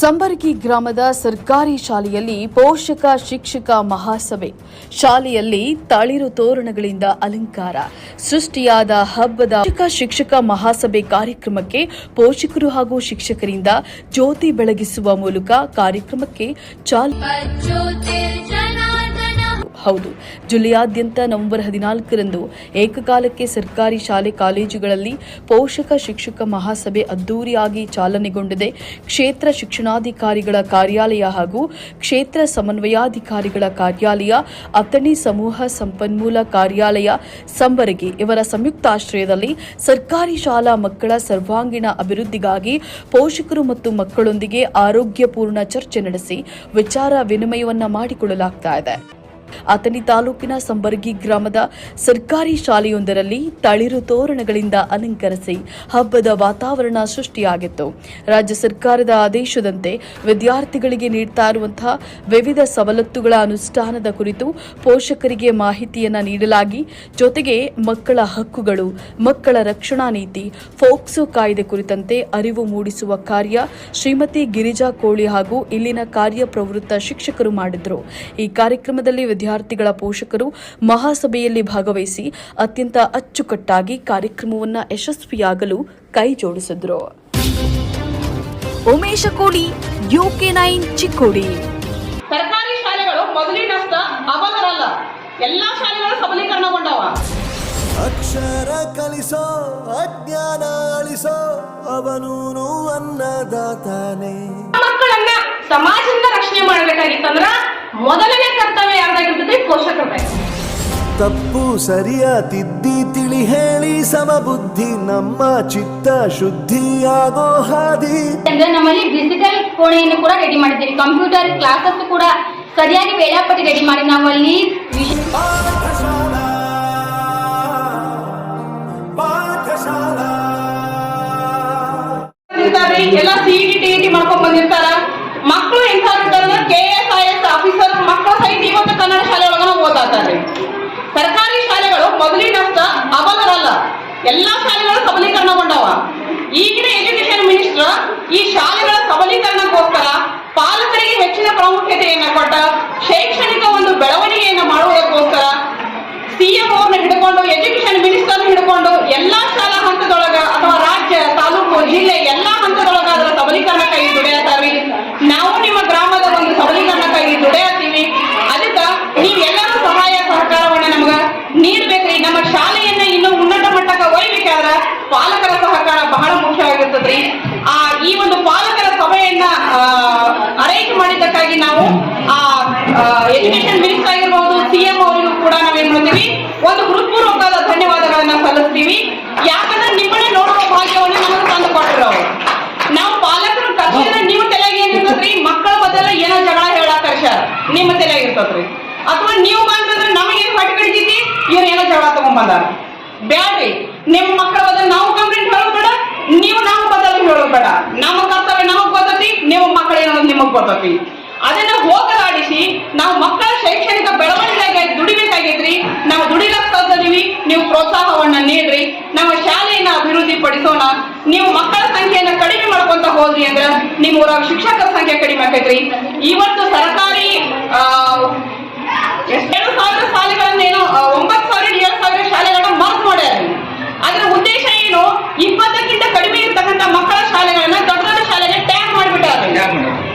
ಸಂಬರಗಿ ಗ್ರಾಮದ ಸರ್ಕಾರಿ ಶಾಲೆಯಲ್ಲಿ ಪೋಷಕ ಶಿಕ್ಷಕ ಮಹಾಸಭೆ. ಶಾಲೆಯಲ್ಲಿ ತಳಿರು ತೋರಣಗಳಿಂದ ಅಲಂಕಾರ, ಸೃಷ್ಟಿಯಾದ ಹಬ್ಬದ ಪೋಷಕ ಶಿಕ್ಷಕ ಮಹಾಸಭೆ ಕಾರ್ಯಕ್ರಮಕ್ಕೆ ಪೋಷಕರು ಹಾಗೂ ಶಿಕ್ಷಕರಿಂದ ಜ್ಯೋತಿ ಬೆಳಗಿಸುವ ಮೂಲಕ ಕಾರ್ಯಕ್ರಮಕ್ಕೆ ಚಾಲನೆ. ಹೌದು, ಜಿಲ್ಲೆಯಾದ್ಯಂತ ನವೆಂಬರ್ 14ರಂದು ಏಕಕಾಲಕ್ಕೆ ಸರ್ಕಾರಿ ಶಾಲೆ ಕಾಲೇಜುಗಳಲ್ಲಿ ಪೋಷಕ ಶಿಕ್ಷಕ ಮಹಾಸಭೆ ಅದ್ದೂರಿಯಾಗಿ ಚಾಲನೆಗೊಂಡಿದೆ. ಕ್ಷೇತ್ರ ಶಿಕ್ಷಣಾಧಿಕಾರಿಗಳ ಕಾರ್ಯಾಲಯ ಹಾಗೂ ಕ್ಷೇತ್ರ ಸಮನ್ವಯಾಧಿಕಾರಿಗಳ ಕಾರ್ಯಾಲಯ, ಅಥಣಿ ಸಮೂಹ ಸಂಪನ್ಮೂಲ ಕಾರ್ಯಾಲಯ ಸಂಬರಗಿ ಇವರ ಸಂಯುಕ್ತಾಶ್ರಯದಲ್ಲಿ ಸರ್ಕಾರಿ ಶಾಲಾ ಮಕ್ಕಳ ಸರ್ವಾಂಗೀಣ ಅಭಿವೃದ್ಧಿಗಾಗಿ ಪೋಷಕರು ಮತ್ತು ಮಕ್ಕಳೊಂದಿಗೆ ಆರೋಗ್ಯಪೂರ್ಣ ಚರ್ಚೆ ನಡೆಸಿ ವಿಚಾರ ವಿನಿಮಯವನ್ನ ಮಾಡಿಕೊಳ್ಳಲಾಗ್ತಾ ಇದೆ. ಅಥಣಿ ತಾಲೂಕಿನ ಸಂಬರಗಿ ಗ್ರಾಮದ ಸರ್ಕಾರಿ ಶಾಲೆಯೊಂದರಲ್ಲಿ ತಳಿರು ತೋರಣಗಳಿಂದ ಅಲಂಕರಿಸಿ ಹಬ್ಬದ ವಾತಾವರಣ ಸೃಷ್ಟಿಯಾಗಿತ್ತು. ರಾಜ್ಯ ಸರ್ಕಾರದ ಆದೇಶದಂತೆ ವಿದ್ಯಾರ್ಥಿಗಳಿಗೆ ನೀಡುತ್ತಾ ಇರುವಂತಹ ವಿವಿಧ ಸವಲತ್ತುಗಳ ಅನುಷ್ಠಾನದ ಕುರಿತು ಪೋಷಕರಿಗೆ ಮಾಹಿತಿಯನ್ನ ನೀಡಲಾಗಿ, ಜೊತೆಗೆ ಮಕ್ಕಳ ಹಕ್ಕುಗಳು, ಮಕ್ಕಳ ರಕ್ಷಣಾ ನೀತಿ, ಫೋಕ್ಸೋ ಕಾಯ್ದೆ ಕುರಿತಂತೆ ಅರಿವು ಮೂಡಿಸುವ ಕಾರ್ಯ ಶ್ರೀಮತಿ ಗಿರಿಜಾ ಕೋಳಿ ಹಾಗೂ ಇಲ್ಲಿನ ಕಾರ್ಯಪ್ರವೃತ್ತ ಶಿಕ್ಷಕರು ಮಾಡಿದ್ರು. ಈ ಕಾರ್ಯಕ್ರಮದಲ್ಲಿ ವಿದ್ಯಾರ್ಥಿಗಳ ಪೋಷಕರು ಮಹಾಸಭೆಯಲ್ಲಿ ಭಾಗವಹಿಸಿ ಅತ್ಯಂತ ಅಚ್ಚುಕಟ್ಟಾಗಿ ಕಾರ್ಯಕ್ರಮವನ್ನು ಯಶಸ್ವಿಯಾಗಲು ಕೈ ಜೋಡಿಸಿದ್ರು. ಉಮೇಶ ಕೋಡಿ, UK9 ಚಿಕ್ಕೋಡಿ. ಸರ್ಕಾರಿ ಶಾಲೆಗಳು ಮೊದಲಿನಷ್ಟ ಅಬಲರಲ್ಲ, ಎಲ್ಲಾ ಶಾಲೆಗಳು ಸಬಲೀಕರಣಗೊಂಡವ. ಅಕ್ಷರ ಕಲಿಸೋ, ಅಜ್ಞಾನ ಅಳಿಸೋ, ಅವನೂನು ಅನ್ನದಾತಾನೆ. ಮಕ್ಕಳನ್ನ ಸಮಾಜದಿಂದ ರಕ್ಷಣೆ ಮಾಡಬೇಕಾಗಿತ್ತಂದ್ರ ಮೊದಲನೇ ಕರ್ತವ್ಯ ಯಾರ್ದಾಗಿರ್ತದೆ? ಪೋಷಕರ. ತಪ್ಪು ಸರಿಯ ತಿದ್ದಿ ತಿಳಿ ಹೇಳಿ ಸಮಬುದ್ಧಿ ನಮ್ಮ ಚಿತ್ತ ಶುದ್ಧಿಯಾಗೋ ಹಾದಿ. ನಮ್ಮಲ್ಲಿ ಡಿಜಿಟಲ್ ಕೋಣೆಯನ್ನು ಕೂಡ ರೆಡಿ ಮಾಡಿದ್ದೀವಿ. ಕಂಪ್ಯೂಟರ್ ಕ್ಲಾಸಸ್ ಕೂಡ ಸರಿಯಾಗಿ ವೇಳಾಪಟ್ಟಿ ರೆಡಿ ಮಾಡಿ ನಾವು ಅಲ್ಲಿ ಎಲ್ಲ CET ಮಾಡ್ಕೊಂಡ್ ಬಂದಿರ್ತಾರ. ಮಕ್ಕಳು ಎಂತಾರ KS IS ಆಫೀಸರ್ ಮಕ್ಕಳ ಸಹಿತ ಇವತ್ತು ಕನ್ನಡ ಶಾಲೆ ಒಳಗ ಓದಾತಾರೆ. ಸರ್ಕಾರಿ ಶಾಲೆಗಳು ಮೊದಲಿನಷ್ಟ ಅಬಲರಲ್ಲ, ಎಲ್ಲಾ ಶಾಲೆಗಳು ಸಬಲೀಕರಣಗೊಂಡವ. ಈಗಿನ ಎಜುಕೇಶನ್ ಮಿನಿಸ್ಟರ್ ಈ ಶಾಲೆಗಳ ಸಬಲೀಕರಣಕ್ಕೋಸ್ಕರ ಪಾಲಕರಿಗೆ ಹೆಚ್ಚಿನ ಪ್ರಾಮುಖ್ಯತೆಯನ್ನು ಕೊಟ್ಟ ಶೈಕ್ಷಣಿಕ ಒಂದು ಬೆಳವಣಿಗೆಯನ್ನು ಮಾಡುವುದಕ್ಕೋಸ್ಕರ CM ಅವ್ರನ್ನ ಹಿಡ್ಕೊಂಡು, ಎಜುಕೇಶನ್ ಮಿನಿಸ್ಟರ್ ಹಿಡ್ಕೊಂಡು ಎಲ್ಲಾ ಶಾಲಾ ಹಂತದೊಳಗ ಅಥವಾ ರಾಜ್ಯ, ತಾಲೂಕು, ಜಿಲ್ಲೆ ಎಲ್ಲಾ ಹಂತದೊಳಗ ಅದರ ಸಬಲೀಕರಣಕ್ಕಾಗಿ ದುಡಿಯತ್ತೀವಿ. ನಾವು ನಿಮ್ಮ ಗ್ರಾಮದ ಒಂದು ಸಬಲೀಕರಣಕ್ಕಾಗಿ ದುಡಿಯತ್ತೀವಿ. ಅದಕ್ಕ ನೀವೆಲ್ಲರೂ ಸಹಾಯ ಸಹಕಾರವನ್ನ ನಮಗ ನೀಡ್ಬೇಕ್ರಿ. ನಮ್ಮ ಶಾಲೆಯನ್ನ ಇನ್ನೂ ಉನ್ನತ ಮಟ್ಟಕ್ಕೆ ಒಯ್ಬೇಕಾದ್ರ ಪಾಲಕರ ಸಹಕಾರ ಬಹಳ ಮುಖ್ಯವಾಗಿರ್ತದ್ರಿ. ಈ ಒಂದು ಪಾಲಕರ ಸಭೆಯನ್ನ ಅರೇಂಜ್ ಮಾಡಿದ್ದಕ್ಕಾಗಿ ನಾವು ಎಜುಕೇಶನ್ ಮಿನಿಸ್ಟರ್ ಆಗಿರ್ಬೋದು, CM ಅವರಿಗೂ ಕೂಡ ನಾವೇನ್ ಮಾಡ್ತೀವಿ, ಒಂದು ಹೃತ್ಪೂರ್ವಕವಾದ ಧನ್ಯವಾದಗಳನ್ನ ಸಲ್ಲಿಸ್ತೀವಿ. ಯಾಕಂದ್ರೆ ನಿಮ್ಮನ್ನೇ ನೋಡುವ ಭಾಗ್ಯವನ್ನು ನಮಗೆ ತಂದು ಕೊಟ್ಟರು ಅವರು. ನಾವು ಪಾಲಕರು ಕರ್ಸಿದ್ರೆ ನೀವು ತಲೆಗೆ ಏನಿರ್ತದ್ರಿ, ಮಕ್ಕಳ ಬದಲ ಏನೋ ಜಗಳ ಹೇಳಕ್ ಕರ್ಸ್ಯಾರ ನಿಮ್ಮ ತಲೆಗೆ ಇರ್ತದ್ರಿ. ಅಥವಾ ನೀವು ಬಂದ್ರೆ ನಮಗೇನು ಹೊಟ್ಟೆ ಕಡಿತೈತಿ, ಇವ್ರು ಏನೋ ಜಗಳ ತಗೊಂಡ್ ಬಂದಾರ. ಬ್ಯಾಡ್ರಿ, ನಿಮ್ಮ ಮಕ್ಕಳ ಬದಲು ನಾವು ಕಂಪ್ಲೇಂಟ್ ಹೇಳೋದು ಬೇಡ, ನೀವು ನಾವು ಬದಲು ಹೇಳೋದು ಬೇಡ. ನಮ್ಮ ಕರ್ತವ್ಯ ನಮಗ್ ಗೊತ್ತೈತಿ, ನೀವು ಮಕ್ಕಳು ಏನೋ ನಿಮಗ್ ಗೊತ್ತೈತಿ. ಅದನ್ನ ಹೋಗಲಾಡಿಸಿ ನಾವು ಮಕ್ಕಳ ಶೈಕ್ಷಣಿಕ ಬೆಳವಣಿಗೆಗೆ ದುಡಿಬೇಕಾಗಿದ್ರಿ. ನಾವು ದುಡಿಲಕ್ಕಾಗದೀವಿ, ನೀವು ಪ್ರೋತ್ಸಾಹವನ್ನ ನೀಡ್ರಿ. ನಮ್ಮ ಶಾಲೆಯನ್ನ ಅಭಿವೃದ್ಧಿ ಪಡಿಸೋಣ. ನೀವು ಮಕ್ಕಳ ಸಂಖ್ಯೆಯನ್ನ ಕಡಿಮೆ ಮಾಡ್ಕೊಂತ ಹೋದ್ರಿ ಅಂದ್ರೆ ನಿಮ್ಮ ಊರಾಗ ಶಿಕ್ಷಕರ ಸಂಖ್ಯೆ ಕಡಿಮೆ ಆಕೈತ್ರಿ. ಇವತ್ತು ಸರ್ಕಾರಿ 7,000 ಶಾಲೆಗಳನ್ನೇನು 9,000 7,000 ಶಾಲೆಗಳನ್ನ ಮರ್ಜ್ ಮಾಡ್ಯಾರ. ಅದರ ಉದ್ದೇಶ ಏನು? 20ಕ್ಕಿಂತ ಕಡಿಮೆ ಇರ್ತಕ್ಕಂಥ ಮಕ್ಕಳ ಶಾಲೆಗಳನ್ನ ದೊಡ್ಡ ದೊಡ್ಡ ಶಾಲೆಗೆ ಟ್ಯಾಗ್ ಮಾಡಿಬಿಟ್ಟಾರ.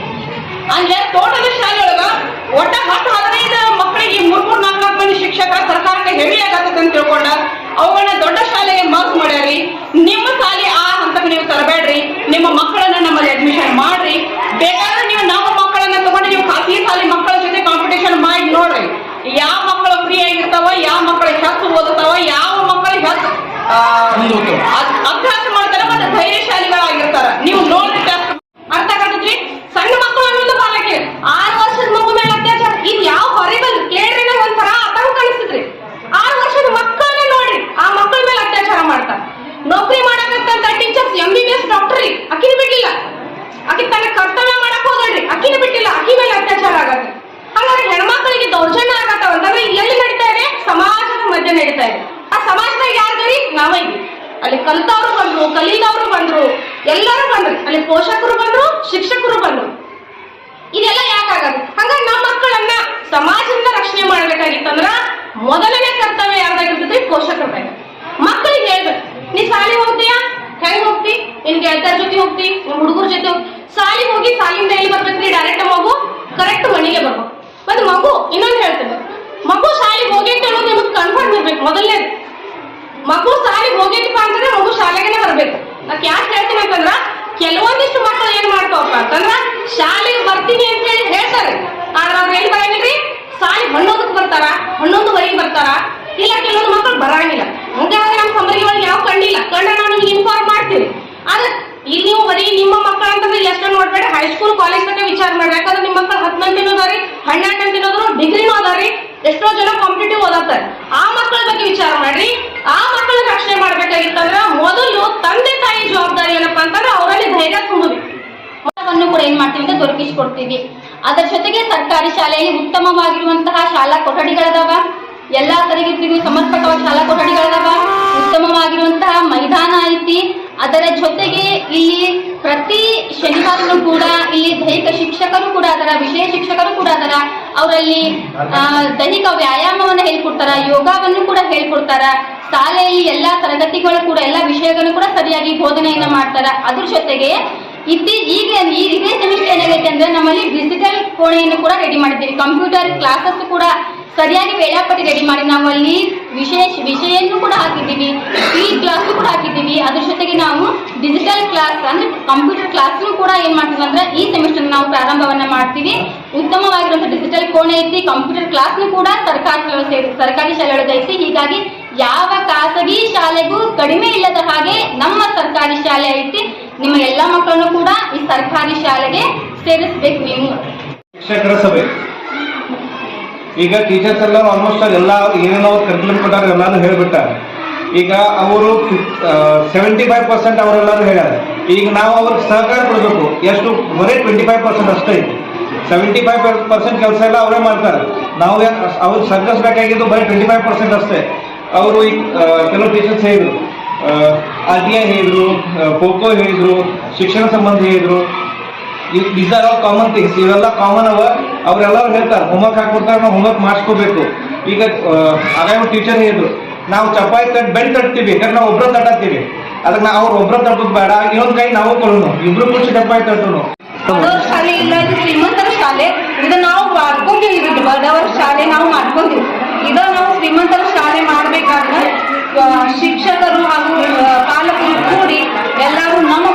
ಅಂದ್ರೆ ತೋಟದ ಶಾಲೆ ಒಳಗ ಒಟ್ಟ 10-15 ಮಕ್ಕಳಿಗೆ 3-4 ಮಂದಿ ಶಿಕ್ಷಕರ ಸರ್ಕಾರಕ್ಕೆ ಹೆವಿ ಆಗತ್ತೆ ಅಂತ ತಿಳ್ಕೊಂಡ ಅವುಗಳನ್ನ ದೊಡ್ಡ ಶಾಲೆಗೆ ಮರ್ಜ್ ಮಾಡ್ಯಾರಿ. ನಿಮ್ಮ ಶಾಲೆ ಆ ಹಂತಕ್ಕೆ ನೀವು ತರಬೇಡ್ರಿ. ನಿಮ್ಮ ಮಕ್ಕಳನ್ನ ನಮ್ಮಲ್ಲಿ ಅಡ್ಮಿಷನ್ ಮಾಡ್ರಿ. ಬೇಕಾದ್ರೆ ನೀವು ನಮ್ಮ ಮಕ್ಕಳನ್ನ ತಗೊಂಡು ನೀವು ಖಾಸಗಿ ಶಾಲೆ ಮಕ್ಕಳ ಜೊತೆ ಕಾಂಪಿಟೇಷನ್ ಮಾಡಿ ನೋಡ್ರಿ. ಯಾವ ಮಕ್ಕಳು ಫ್ರೀ ಆಗಿರ್ತಾವ, ಯಾವ ಮಕ್ಕಳು ಹೆಚ್ಚು ಓದುತ್ತಾವ, ಯಾವ ಮಕ್ಕಳು ಹೆಚ್ಚು ಅಭ್ಯಾಸ ಮಾಡ್ತಾರ, ಮತ್ತೆ ಧೈರ್ಯಶಾಲಿಗಳಾಗಿರ್ತಾರ. ನೀವು ನೋಡ್ರಿ, ಅರ್ಥ ಆಗತ್ರಿ. ಸಣ್ಣ ಮಕ್ಕಳು ಅನ್ನೋದು ಬಾಲಕಿ 6 ವರ್ಷದ ಮಗು ಮೇಲೆ ಅತ್ಯಾಚಾರ, ಇದು ಯಾವ ಹೊರಬಲ್ ಕೇಳ್ರಿ, ಒಂಥರ ಆತಂಕ ಅನಿಸ್ತದ್ರಿ. 6 ವರ್ಷದ ಮಕ್ಕಳನ್ನ ನೋಡ್ರಿ, ಆ ಮಕ್ಕಳ ಮೇಲೆ ಅತ್ಯಾಚಾರ ಮಾಡ್ತಾರ. ನೌಕರಿ ಮಾಡಕಂತ ಟೀಚರ್ಸ್ MBBS ಡಾಕ್ಟರ್ ಅಕ್ಕಿನ ಬಿಡ್ಲಿಲ್ಲ, ಅಕ್ಕಿ ತನ್ನ ಕರ್ತವ್ಯ ಮಾಡಕ್ ಹೋಗಲ್ರಿ, ಅಕ್ಕಿನ ಬಿಟ್ಟಿಲ್ಲ, ಅಕ್ಕಿ ಮೇಲೆ ಅತ್ಯಾಚಾರ ಆಗತ್ತೆ. ಹಾಗಾದ್ರೆ ಹೆಣ್ಮಕ್ಳಿಗೆ ದೌರ್ಜನ್ಯ ಆಗತ್ತಾವ ಅಂತಂದ್ರೆ ಎಲ್ಲಿ ನಡೀತಾ ಇದೆ? ಸಮಾಜದ ಮಧ್ಯೆ ನಡೀತಾ ಇದೆ. ಆ ಸಮಾಜದಾಗ ಯಾರ್ದರಿ? ನಾವೇ. ಅಲ್ಲಿ ಕಲಿತವ್ರು ಬಂದ್ರು, ಕಲಿದವರು ಬಂದ್ರು, ಎಲ್ಲರೂ ಬಂದ್ರು. ಅಲ್ಲಿ ಪೋಷಕರು ಬಂದ್ರು, ಶಿಕ್ಷಕರು ಬಂದ್ರು. ಕರೆಕ್ಟ್ ಮನೆಗೆ ಬರ್ಬೇಕು. ಮತ್ತೆ ಮಗು ಇನ್ನೊಂದು ಹೇಳ್ತೇನೆ, ಮಗು ಶಾಲೆಗೆ ಹೋಗೈತೆ ಅನ್ನೋದು ನಿಮಗೆ ಕನ್ಫರ್ಮ್ ಇರ್ಬೇಕು. ಮೊದಲನೇ ಮಗು ಶಾಲೆಗೆ ಹೋಗೈತಿಪ್ಪ ಅಂತಂದ್ರೆ ಮಗು ಶಾಲೆಗೆ ಬರ್ಬೇಕು. ನಾಕ್ ಯಾಕೆ ಹೇಳ್ತೀನಿ ಅಂತಂದ್ರ ಕೆಲವೊಂದಿಷ್ಟು ಮಕ್ಕಳು ಏನ್ ಮಾಡ್ತಾವಪ್ಪ ಅಂತಂದ್ರ ಶಾಲೆಗೆ ಬರ್ತೀನಿ ಅಂತ ಹೇಳಿ ಹೇಳ್ತಾರೆ, ಆದ್ರೆ ಅವ್ರು ಏನ್ ಬರಂಗಿಲ್ರಿ, ಶಾಲೆ 11ಕ್ಕೆ ಬರ್ತಾರ, 11:15 ಬರ್ತಾರ. ಇಲ್ಲ ಕೆಲವೊಂದು ಮಕ್ಕಳು ಬರಂಗಿಲ್ಲ. ಮುಂಗಾದ್ರೆ ನಮ್ಮ ಸಮರಿಗೆ ಒಳಗೆ ಯಾವ ಕಂಡಿಲ್ಲ, ಕಂಡ್ರೆ ನಾವು ನಿಮ್ಗೆ ಇನ್ಫಾರ್ಮ್ ಮಾಡ್ತೀವಿ. ಆದ್ರೆ ಈಗ ನೀವು ಬರೀ ನಿಮ್ಮ ಮಕ್ಕಳ ಅಂತಂದ್ರೆ ಎಷ್ಟು ನೋಡ್ಬೇಡಿ, ಹೈಸ್ಕೂಲ್ ಕಾಲೇಜ್ ತನಕ ವಿಚಾರ ಮಾಡ್ರಿ. ಯಾಕಂದ್ರೆ ನಿಮ್ಮ ಮಕ್ಕಳು 10 ತಿನ್ನೋದಾರಿ, 12 ತಿನ್ನೋದ್ರು, ಡಿಗ್ರಿನೂ ಅದಾರಿ, ಎಷ್ಟೋ ಜನ ಕಾಂಪಿಟೇಟಿವ್ ಓದಾತಾರೆ. ಆ ಮಕ್ಕಳ ಬಗ್ಗೆ ವಿಚಾರ ಮಾಡ್ರಿ. ಆ ಮಕ್ಕಳ ರಕ್ಷಣೆ ಮಾಡ್ಬೇಕಾಗಿತ್ತಂದ್ರ ಮೊದಲು ತಂದೆ ತಾಯಿ ಜವಾಬ್ದಾರಿ ಏನಪ್ಪಾ ಅಂತಂದ್ರೆ ಅವರಲ್ಲಿ ಧೈರ್ಯ ತುಂಬಬೇಕು. ವನ್ನು ಕೂಡ ಏನ್ ಮಾಡ್ತೀವಿ ಅಂತ ದೊರಕಿಸಿಕೊಡ್ತೀವಿ. ಅದರ ಜೊತೆಗೆ ಸರ್ಕಾರಿ ಶಾಲೆಯಲ್ಲಿ ಉತ್ತಮವಾಗಿರುವಂತಹ ಶಾಲಾ ಕೊಠಡಿಗಳದಾವ, ಎಲ್ಲಾ ತರಗತಿಗೂ ಸಮರ್ಪಕವಾದ ಶಾಲಾ ಕೊಠಡಿಗಳದಾವ, ಉತ್ತಮವಾಗಿರುವಂತಹ ಮೈದಾನ ಐತಿ. ಅದರ ಜೊತೆಗೆ ಇಲ್ಲಿ ಪ್ರತಿ ಶನಿವಾರನೂ ಕೂಡ ಇಲ್ಲಿ ದೈಹಿಕ ಶಿಕ್ಷಕರು ಕೂಡ ಅದರ, ವಿಷಯ ಶಿಕ್ಷಕರು ಕೂಡ ಅದರ. ಅವರಲ್ಲಿ ದೈಹಿಕ ವ್ಯಾಯಾಮವನ್ನು ಹೇಳ್ಕೊಡ್ತಾರ, ಯೋಗವನ್ನು ಕೂಡ ಹೇಳ್ಕೊಡ್ತಾರ. ಶಾಲೆಯಲ್ಲಿ ಎಲ್ಲಾ ತರಗತಿಗಳು ಕೂಡ ಎಲ್ಲಾ ವಿಷಯಗಳನ್ನು ಕೂಡ ಸರಿಯಾಗಿ ಬೋಧನೆಯನ್ನ ಮಾಡ್ತಾರ. ಅದ್ರ ಜೊತೆಗೆ ಈಗ ಇದೇ ಸೆಮಿಸ್ಟರ್ ಏನಾಗೈತೆ ಅಂದ್ರೆ ನಮ್ಮಲ್ಲಿ ಡಿಜಿಟಲ್ ಕೋಣೆಯನ್ನು ಕೂಡ ರೆಡಿ ಮಾಡಿದ್ದೀವಿ. ಕಂಪ್ಯೂಟರ್ ಕ್ಲಾಸಸ್ ಕೂಡ ಸರಿಯಾಗಿ ವೇಳಾಪಟ್ಟಿ ರೆಡಿ ಮಾಡಿ ನಾವು ಅಲ್ಲಿ ವಿಷಯನ್ನು ಕೂಡ ಹಾಕಿದ್ದೀವಿ, ಫೀಲ್ಡ್ ಕ್ಲಾಸ್ ಕೂಡ ಹಾಕಿದ್ದೀವಿ. ಅದ್ರ ಜೊತೆಗೆ ನಾವು ಡಿಜಿಟಲ್ ಕ್ಲಾಸ್ ಅಂದ್ರೆ ಕಂಪ್ಯೂಟರ್ ಕ್ಲಾಸ್ ಕೂಡ ಏನ್ ಮಾಡ್ತೀವಿ ಅಂದ್ರೆ ಈ ಸೆಮಿಸ್ಟರ್ ನಾವು ಪ್ರಾರಂಭವನ್ನ ಮಾಡ್ತೀವಿ. ಉತ್ತಮವಾಗಿರುವಂತಹ ಡಿಜಿಟಲ್ ಕೋಣೆ ಐತಿ, ಕಂಪ್ಯೂಟರ್ ಕ್ಲಾಸ್ ಕೂಡ ಸರ್ಕಾರಿ ಶಾಲೆಯೊಳಗೆ ಐತಿ. ಹೀಗಾಗಿ ಯಾವ ಖಾಸಗಿ ಶಾಲೆಗೂ ಕಡಿಮೆ ಇಲ್ಲದ ಹಾಗೆ ನಮ್ಮ ಸರ್ಕಾರಿ ಶಾಲೆ ಐತಿ. ನಿಮ್ಮ ಎಲ್ಲಾ ಮಕ್ಕಳನ್ನು ಕೂಡ ಈ ಸರ್ಕಾರಿ ಶಾಲೆಗೆ ಸೇರಿಸ್ಬೇಕು ನೀವು. ಶಿಕ್ಷಕರ ಸಭೆ ಈಗ ಟೀಚರ್ಸ್ ಎಲ್ಲ ಆಲ್ಮೋಸ್ಟ್ ಎಲ್ಲ ಏನೇನೋ ಕರಿಕ್ಯುಲಮ್ ಕೊಟ್ಟಾರ ಎಲ್ಲಾನು ಹೇಳ್ಬಿಟ್ಟಾರೆ. ಈಗ ಅವರು 75% ಅವರೆಲ್ಲರೂ ಹೇಳ್ಯಾರ. ಈಗ ನಾವು ಅವ್ರಿಗೆ ಸಹಕಾರ ಕೊಡಬೇಕು. ಎಷ್ಟು ಬರೀ 25% ಅಷ್ಟೇ ಐತಿ. 75% ಕೆಲಸ ಎಲ್ಲ ಅವರೇ ಮಾಡ್ತಾರೆ. ನಾವು ಅವ್ರಿಗೆ ಸಹಕರಿಸಬೇಕಾಗಿದ್ದು ಬರೀ 25% ಅಷ್ಟೇ. ಅವರು ಈಗ ಕೆಲವು ಟೀಚರ್ಸ್ ಹೇಳಿದ್ರು, RTI ಹೇಳಿದ್ರು, ಖೋಖೋ ಹೇಳಿದ್ರು, ಶಿಕ್ಷಣ ಸಂಬಂಧ ಹೇಳಿದ್ರು. These are all common things. ಇವೆಲ್ಲ ಕಾಮನ್ ಅವ. ಅವರೆಲ್ಲರೂ ಹೇಳ್ತಾರೆ ಹೋಮ್ವರ್ಕ್ ಹಾಕೊಡ್ತಾರೆ, ನಾವು ಹೋಮ್ವರ್ಕ್ ಮಾಡಿಸ್ಕೋಬೇಕು. ಈಗ ಆಗಾಮ ಟೀಚರ್ ಹೇಳಿದ್ರು, ನಾವು ಚಪಾತಿ ಬೆಂಡ್ ತಟ್ತೀವಿ, ಯಾಕಂದ್ರೆ ನಾವು ಒಬ್ಬರ ತಟ್ಟತ್ತೀವಿ. ಅದಕ್ಕೆ ನಾವು ಅವ್ರು ಒಬ್ಬರ ತಟ್ಟೋದು ಬೇಡ, ಇನ್ನೊಂದು ಕೈ ನಾವು ಕೊಡೋನು, ಇಬ್ರು ಖುಷಿ ಚಪಾತಿ ತಟ್ಟೋನು. ಬಡವರ ಶಾಲೆ ಇಲ್ಲ, ಇದು ಶ್ರೀಮಂತರ ಶಾಲೆ. ಇದು ನಾವು ಮಾಡ್ಕೊಂಡಿವಿ. ಇದು ಬಡವರ ಶಾಲೆ ನಾವು ಮಾಡ್ಕೊಂಡಿವಿ. ಇದ ನಾವು ಶ್ರೀಮಂತರ ಶಾಲೆ ಮಾಡ್ಬೇಕಾದ್ರೆ ಶಿಕ್ಷಕರು ಹಾಗೂ ಪಾಲಕರು ಕೂಡಿ ಎಲ್ಲರೂ ನಮ್ಮ